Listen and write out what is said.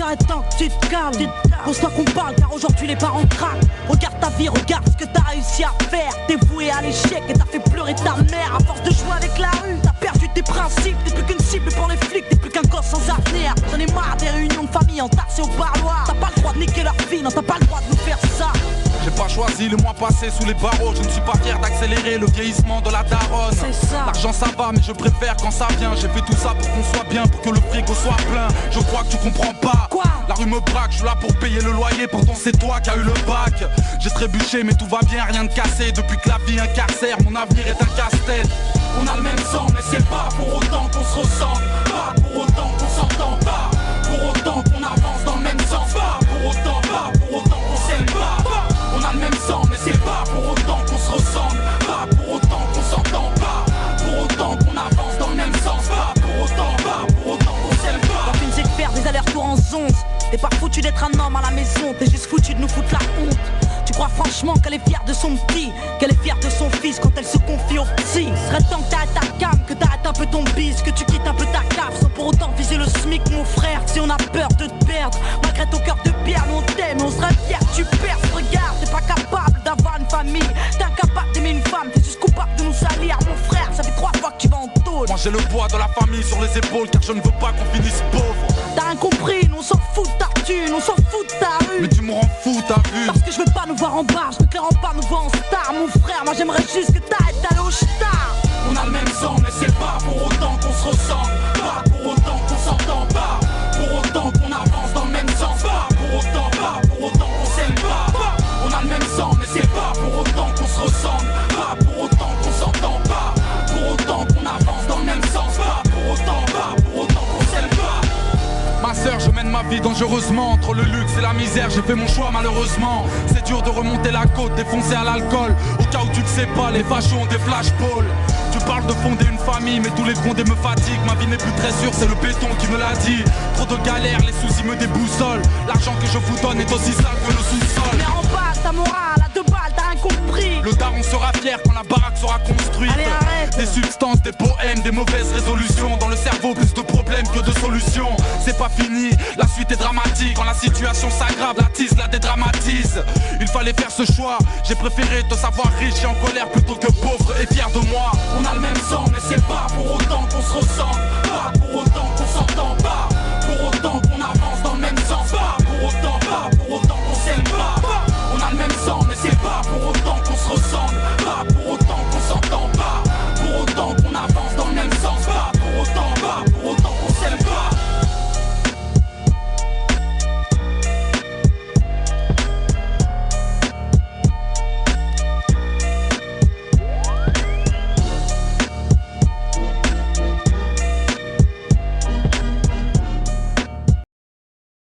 serait temps que tu te calmes. Pose-toi qu'on parle car aujourd'hui les parents craquent. Regarde ta vie, regarde ce que t'as réussi à faire. T'es voué à l'échec et t'as fait pleurer ta mère. À force de jouer avec la rue, t'as perdu tes principes. T'es plus qu'une cible pour les flics, t'es plus qu'un gosse sans avenir. J'en ai marre des réunions de famille entassées au parloir. T'as pas le droit de niquer leur vie, non t'as pas le droit de nous faire ça. J'ai pas choisi le mois passé sous les barreaux. Je ne suis pas fier d'accélérer le vieillissement de la daronne. L'argent ça va mais je préfère quand ça vient. J'ai fait tout ça pour qu'on soit bien, pour que le frigo soit plein. Je crois que tu comprends pas. Quoi? La rue me braque, je suis là pour payer le loyer. Pourtant c'est toi qui as eu le bac. J'ai trébuché mais tout va bien, rien de cassé. Depuis que la vie incarcère, mon avenir est un casse-tête. On a le même sang mais c'est pas pour autant qu'on se ressemble. Pas pour autant qu'on s'entend. Pas pour autant qu'on avance dans le même sens. Pas pour autant qu'on s'aime pas. On a le même sang mais c'est pas pour autant qu'on se ressemble. Pas pour autant qu'on s'entend. Pas pour autant qu'on avance dans le même sens. Pas pour autant qu'on s'aime pas. La fine c'est de faire des allers-retours en zonze. T'es pas foutu d'être un homme à la maison. T'es juste foutu de nous foutre la honte. Tu crois franchement qu'elle est fière de son petit, qu'elle est fière de son fils quand elle se confie au psy. Serait temps que t'arrêtes ta cam, que t'arrêtes un peu ton bis, que tu quittes un peu ta cave sans pour autant viser le SMIC mon frère. Si on a peur de te perdre, malgré ton cœur de pierre, nous on t'aime, on serait fiers que tu perds. Regarde, t'es pas capable d'avoir une famille, t'es incapable d'aimer une femme, t'es juste coupable de nous salir. Mon frère, ça fait 3 fois que tu vas en tôle. Moi j'ai le poids de la famille sur les épaules car je ne veux pas qu'on finisse pauvre. T'as rien compris, nous on s'en fout de ta thune, on s'en fout de ta rue. Mais tu me rends fou, t'as vu? Parce que je veux pas nous voir en bar, je veux clairement pas nous voir en star. Mon frère, moi j'aimerais juste que t'arrêtes d'aller au star. On a le même sang mais c'est pas pour autant qu'on se ressemble. Pas pour autant qu'on s'entend. Pas pour autant qu'on avance dans le même sens. Pas pour autant qu'on s'aime pas. On a le même sang mais c'est pas pour autant qu'on se ressemble. Pas pour autant qu'on s'entend. Pas pour autant qu'on avance dans le même sens. Pas pour autant qu'on s'aime pas. Ma sœur, je mène ma vie dangereusement. Entre le luxe et la misère, j'ai fait mon choix malheureusement. C'est dur de remonter la côte, défoncé à l'alcool. Au cas où tu ne sais pas, les fachos ont des flashballs. Tu parles de fonder une famille, mais tous les fondés me fatiguent. Ma vie n'est plus très sûre, c'est le béton qui me l'a dit. Trop de galères, les soucis me déboussolent. L'argent que je vous donne est aussi sale que le sous-sol. Mais en bas, ta morale, à 2 balles, t'as rien compris. Le daron sera fier quand la baraque sera construite. Allez, arrête. Des substances, des poèmes, des mauvaises résolutions. Dans le cerveau, plus de problèmes que de solutions. C'est pas fini, la suite est dramatique. Quand la situation s'aggrave, la tisse la dédramatise. Il fallait faire ce choix, j'ai préféré te savoir riche et en colère plutôt que pauvre et fier de moi. On a le même